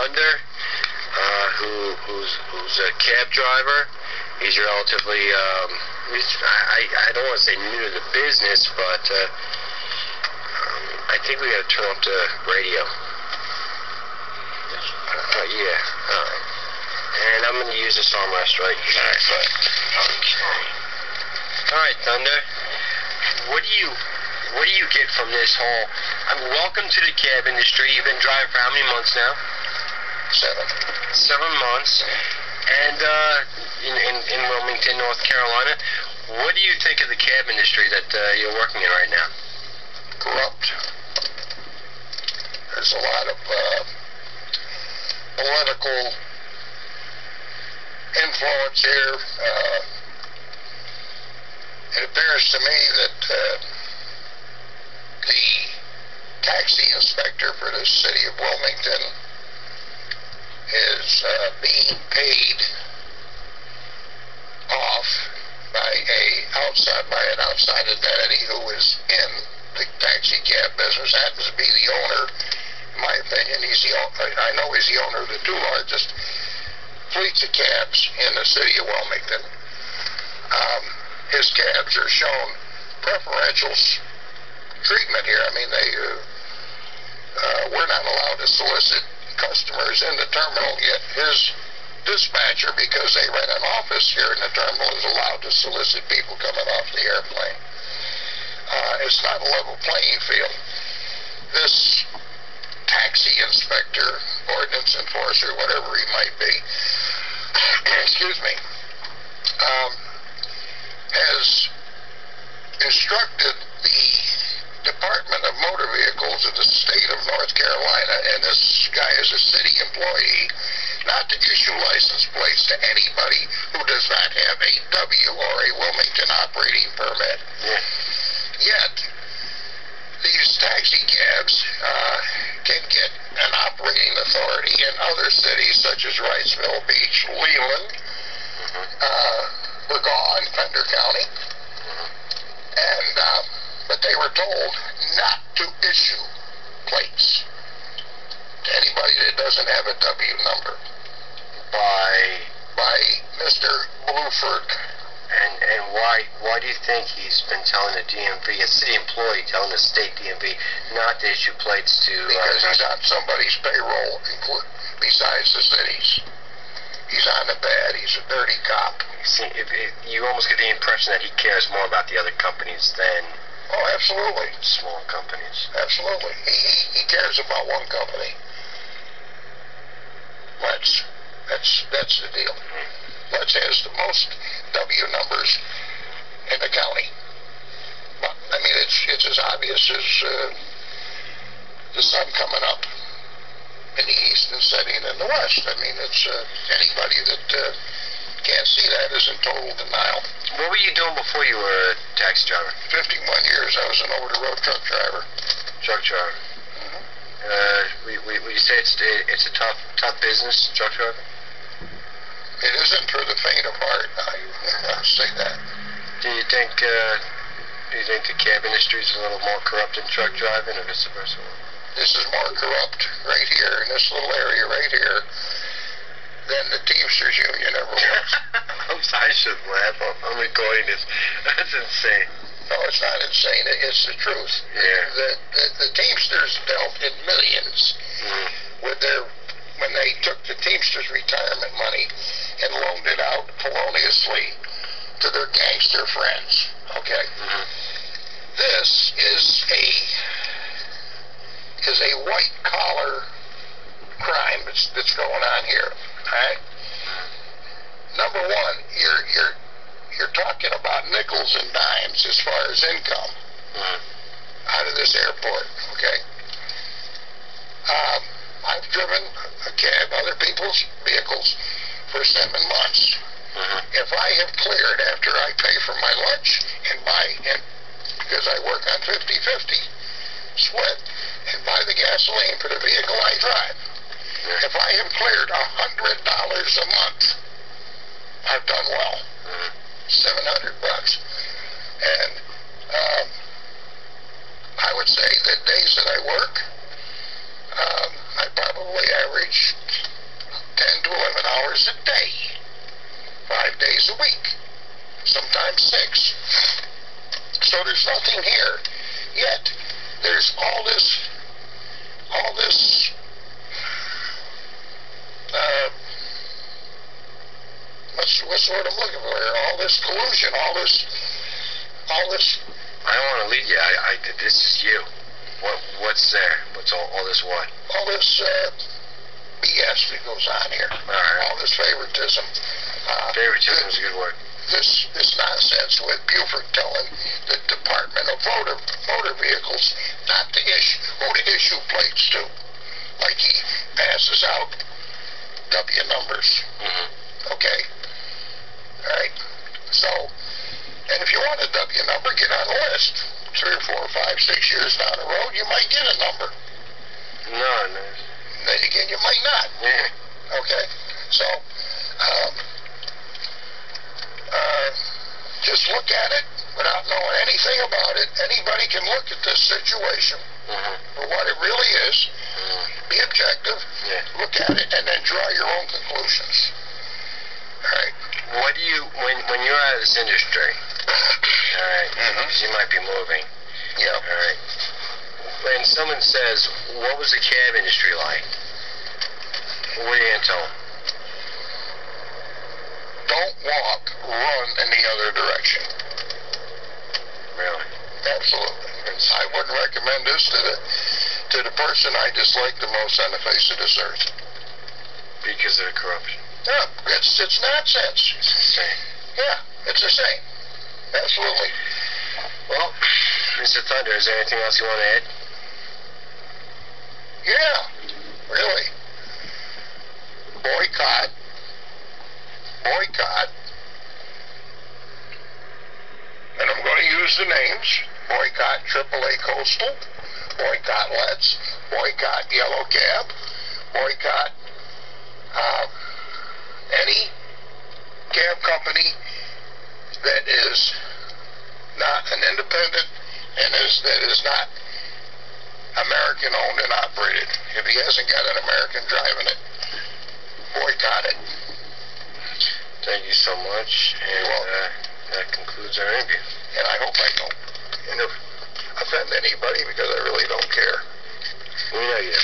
Thunder, who's a cab driver. He's relatively, I don't want to say new to the business, but I think we got to turn up the radio. Yeah, all right. And I'm going to use this armrest right here. Okay. All right, Thunder. What do you get from this whole? Welcome to the cab industry. You've been driving for how many months now? 7 months. And in Wilmington, North Carolina. What do you think of the cab industry that you're working in right now? Corrupt. There's a lot of political influence here. It appears to me that the taxi inspector for the city of Wilmington is being paid off by an outside identity who is in the taxi cab business, happens to be the owner. In my opinion, I know he's the owner of the two largest fleets of cabs in the city of Wilmington. His cabs are shown preferential treatment here. I mean, we're not allowed to solicit customers in the terminal, yet his dispatcher, because they rent an office here in the terminal, is allowed to solicit people coming off the airplane. It's not a level playing field. This taxi inspector, ordinance enforcer, whatever he might be, excuse me, has instructed the Department of Motor Vehicles of the state of North Carolina, and this guy is a city employee, not to issue license plates to anybody who does not have a W or a Wilmington operating permit. Yeah. Yet, these taxi cabs can get an operating authority in other cities such as Wrightsville Beach, Leland, Burgaw, and Fender County, and but they were told not to issue plates to anybody that doesn't have a W number by Mr. Bluford. And why do you think he's been telling the DMV, a city employee telling the state DMV not to issue plates to... Because he's on somebody's payroll besides the city's. He's on the bad. He's a dirty cop. See, you almost get the impression that he cares more about the other companies than... Oh, absolutely. Small companies. Absolutely. He cares about one company. That's the deal. Let's has the most W numbers in the county. But, I mean, it's as obvious as the sun coming up in the east and setting in the west. I mean, it's anybody that can't see that is in total denial. What were you doing before you were a taxi driver? 51 years. I was an over-the-road truck driver. Truck driver. Would you say it's a tough business, truck driver? It isn't for the faint of heart. I say that. Do you think the cab industry is a little more corrupt than truck driving, or vice versa? This is more corrupt right here in this little area right here than the Teamsters Union ever was. I should laugh. I'm recording this. That's insane. No, it's not insane. It's the truth. Yeah. The Teamsters dealt in millions with when they took the Teamsters retirement money and loaned it out feloniously to their gangster friends. Okay? This is a white-collar crime that's going on here. All right? Number one, you're talking about nickels and dimes as far as income out of this airport. Okay? I've driven a cab, other people's vehicles, for 7 months. If I have cleared after I pay for my lunch and because I work on 50-50 split, and buy the gasoline for the vehicle I drive, if I have cleared $100 a month, I've done well. $700. And I would say that days that I work, I probably average days a week, sometimes 6. So there's nothing here. Yet, there's all this, what's the word I'm looking for here? All this collusion, all this. I don't want to lead you. This is you. What's there? What's all this what? All this BS that goes on here. All right. All this favoritism. Favoritism is a good word. This nonsense with Buford telling the Department of Motor Vehicles not to who to issue plates to. Like he passes out W numbers. Mm-hmm. Okay? Alright? So, and if you want a W number, get on the list. 3 or 4 or 5, 6 years down the road, you might get a number. No. Then again, you might not. Yeah. Okay? So, just look at it without knowing anything about it. Anybody can look at this situation for what it really is, be objective, look at it, and then draw your own conclusions. All right? What do you, when you're out of this industry, all right, because you might be moving, Yeah. all right, when someone says, what was the cab industry like? What are you going to tell them? Don't walk, run in the other direction. Really? Absolutely. I wouldn't recommend this to the person I dislike the most on the face of this earth. Because of the corruption. Yeah, it's nonsense. It's insane. Yeah, it's insane. Absolutely. Well, Mr. Thunder, is there anything else you want to add? Yeah, really. Boycott. And I'm going to use the names. Boycott AAA Coastal. Boycott Let's. Boycott Yellow Cab. Boycott any cab company that is not an independent and that is not American owned and operated. If he hasn't got an American driving it, boycott it. Thank you so much, and that concludes our interview. And I hope I don't offend anybody because I really don't care. We know you.